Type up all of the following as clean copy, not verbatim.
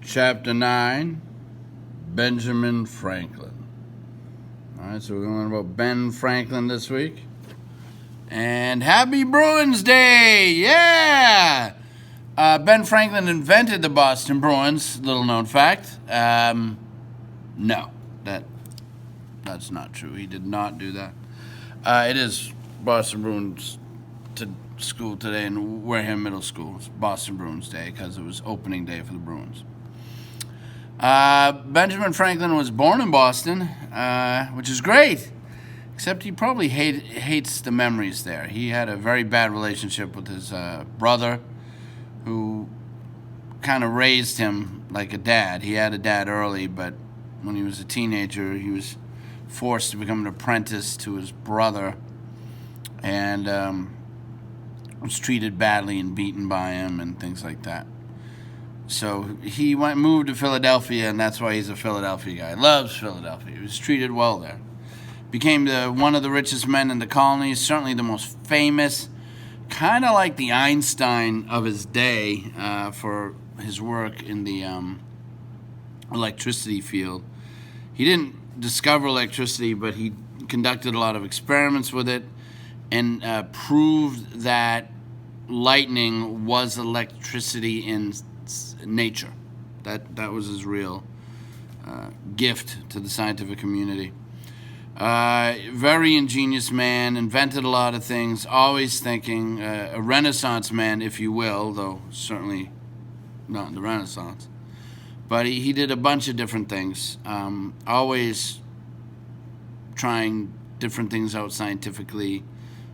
Chapter 9, Benjamin Franklin. Alright, so we're going about Ben Franklin this week. And happy Bruins Day! Yeah! Ben Franklin invented the Boston Bruins, little known fact. No, that's not true. He did not do that. It is Boston Bruins to school today in Wareham Middle School. It's Boston Bruins Day because it was opening day for the Bruins. Benjamin Franklin was born in Boston, which is great, except he probably hates the memories there. He had a very bad relationship with his brother, who kind of raised him like a dad. He had a dad early, but when he was a teenager, he was forced to become an apprentice to his brother, and was treated badly and beaten by him and things like that. So he moved to Philadelphia, and that's why he's a Philadelphia guy. Loves Philadelphia. He was treated well there. Became one of the richest men in the colonies, certainly the most famous, kind of like the Einstein of his day for his work in the electricity field. He didn't discover electricity, but he conducted a lot of experiments with it and proved that lightning was electricity in nature. That was his real gift to the scientific community. Very ingenious man, invented a lot of things, always thinking, a Renaissance man, if you will, though certainly not in the Renaissance. But he did a bunch of different things, always trying different things out scientifically,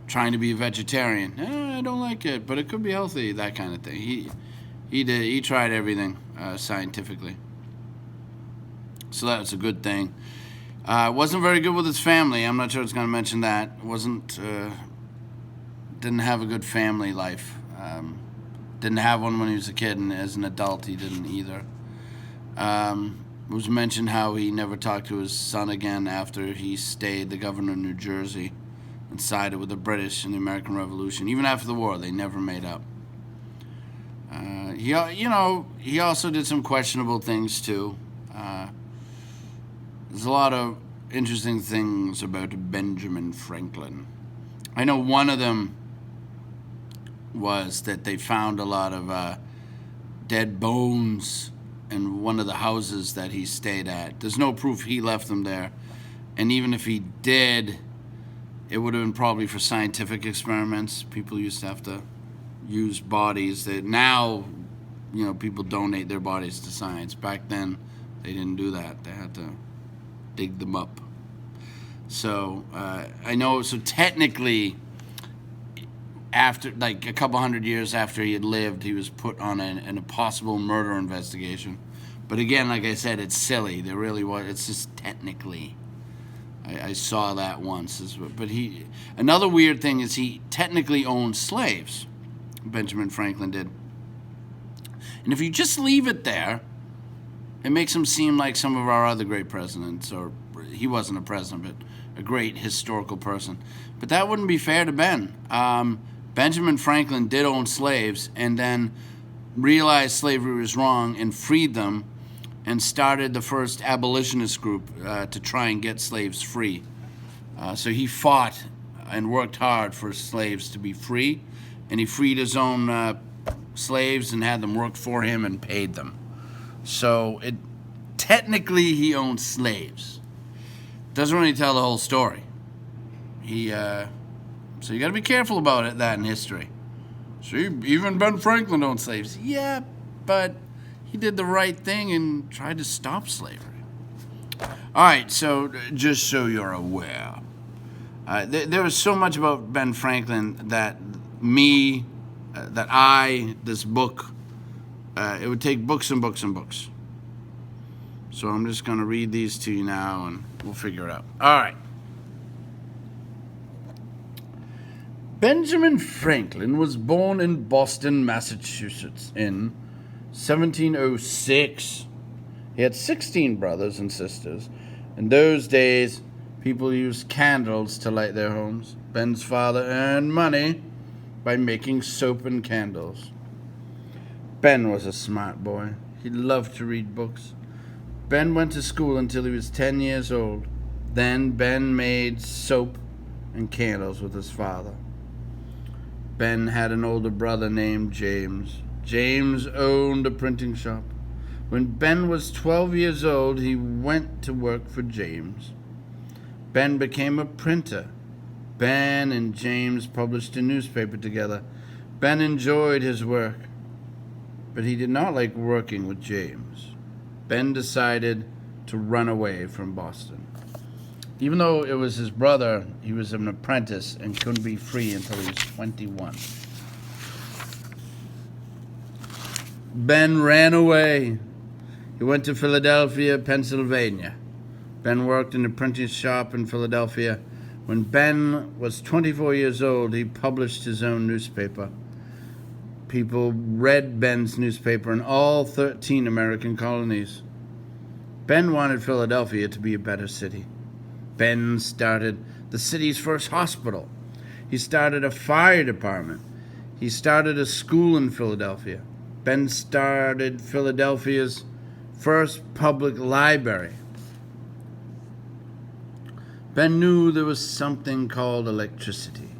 trying to be a vegetarian. I don't like it, but it could be healthy, that kind of thing. He tried everything scientifically. So that was a good thing. Wasn't very good with his family. I'm not sure it's going to mention that. Didn't have a good family life. Didn't have one when he was a kid, and as an adult he didn't either. It was mentioned how he never talked to his son again after he stayed the governor of New Jersey and sided with the British in the American Revolution. Even after the war, they never made up. He also did some questionable things too. There's a lot of interesting things about Benjamin Franklin. I know one of them was that they found a lot of dead bones in one of the houses that he stayed at. There's no proof he left them there. And even if he did, it would have been probably for scientific experiments. People used to have to use bodies that now, people donate their bodies to science. Back then, they didn't do that. They had to dig them up. So I know. So technically, after like a couple hundred years after he had lived, he was put on a possible murder investigation. But again, like I said, it's silly. There really was. It's just technically. I saw that once. But another weird thing is he technically owned slaves. Benjamin Franklin did. And if you just leave it there, it makes him seem like some of our other great presidents, or he wasn't a president, but a great historical person. But that wouldn't be fair to Ben. Benjamin Franklin did own slaves and then realized slavery was wrong and freed them and started the first abolitionist group to try and get slaves free. So he fought and worked hard for slaves to be free, and he freed his own slaves and had them work for him and paid them. So technically he owned slaves. Doesn't really tell the whole story. So you got to be careful about that in history. See, even Ben Franklin owned slaves. Yeah, but he did the right thing and tried to stop slavery. All right, so just so you're aware, there was so much about Ben Franklin that this book, it would take books and books and books. So I'm just going to read these to you now, and we'll figure it out. All right. Benjamin Franklin was born in Boston, Massachusetts in 1706. He had 16 brothers and sisters. In those days, people used candles to light their homes. Ben's father earned money by making soap and candles. Ben was a smart boy. He loved to read books. Ben went to school until he was 10 years old. Then Ben made soap and candles with his father. Ben had an older brother named James. James owned a printing shop. When Ben was 12 years old, he went to work for James. Ben became a printer. Ben and James published a newspaper together. Ben enjoyed his work, but he did not like working with James. Ben decided to run away from Boston. Even though it was his brother, he was an apprentice and couldn't be free until he was 21. Ben ran away. He went to Philadelphia, Pennsylvania. Ben worked in a printing shop in Philadelphia. When Ben was 24 years old, he published his own newspaper. People read Ben's newspaper in all 13 American colonies. Ben wanted Philadelphia to be a better city. Ben started the city's first hospital. He started a fire department. He started a school in Philadelphia. Ben started Philadelphia's first public library. Ben knew there was something called electricity.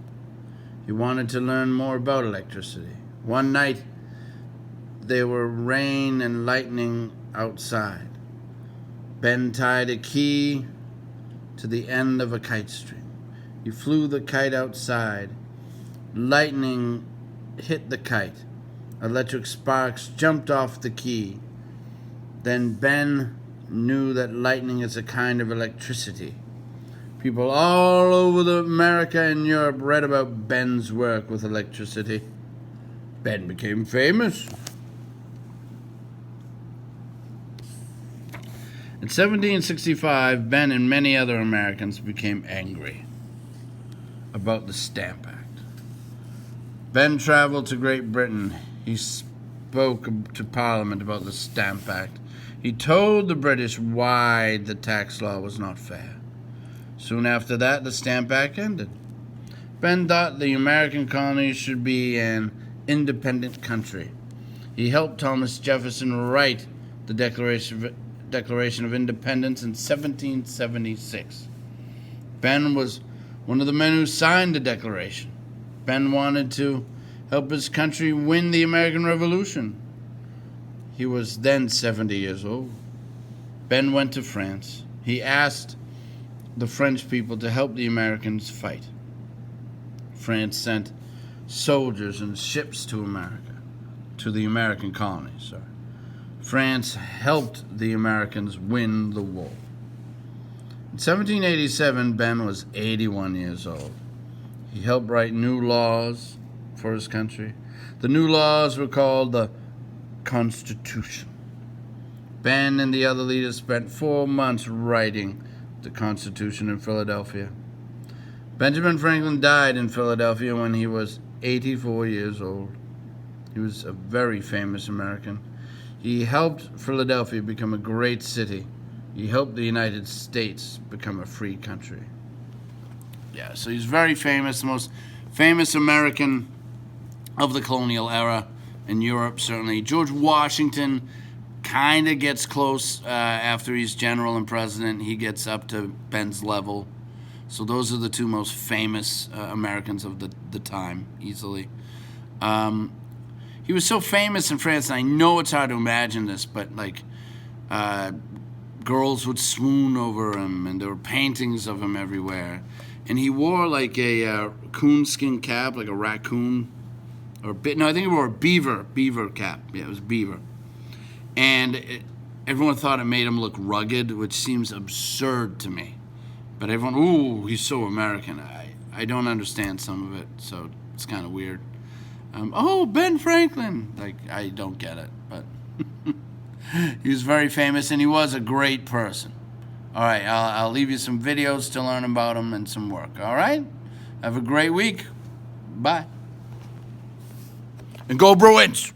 He wanted to learn more about electricity. One night, there were rain and lightning outside. Ben tied a key to the end of a kite string. He flew the kite outside. Lightning hit the kite. Electric sparks jumped off the key. Then Ben knew that lightning is a kind of electricity. People all over America and Europe read about Ben's work with electricity. Ben became famous. In 1765, Ben and many other Americans became angry about the Stamp Act. Ben traveled to Great Britain. He spoke to Parliament about the Stamp Act. He told the British why the tax law was not fair. Soon after that, the Stamp Act ended. Ben thought the American colonies should be an independent country. He helped Thomas Jefferson write the Declaration of Independence in 1776. Ben was one of the men who signed the Declaration. Ben wanted to help his country win the American Revolution. He was then 70 years old. Ben went to France. He asked the French people to help the Americans fight. France sent soldiers and ships to America, to the American colonies. France helped the Americans win the war. In 1787, Ben was 81 years old. He helped write new laws for his country. The new laws were called the Constitution. Ben and the other leaders spent 4 months writing the Constitution in Philadelphia. Benjamin Franklin died in Philadelphia when he was 84 years old. He was a very famous American. He helped Philadelphia become a great city. He helped the United States become a free country. Yeah, so he's very famous, the most famous American of the colonial era in Europe, certainly. George Washington kind of gets close after he's general and president. He gets up to Ben's level. So those are the two most famous Americans of the time, easily. He was so famous in France, and I know it's hard to imagine this, but like girls would swoon over him, and there were paintings of him everywhere. And he wore like a coonskin cap, like a raccoon, or no, I think he wore a beaver cap. Yeah, it was beaver. And everyone thought it made him look rugged, which seems absurd to me. But everyone, ooh, he's so American. I don't understand some of it, so it's kind of weird. Oh, Ben Franklin. Like, I don't get it, but he was very famous, and he was a great person. All right, I'll leave you some videos to learn about him and some work, all right? Have a great week. Bye. And go Bruins!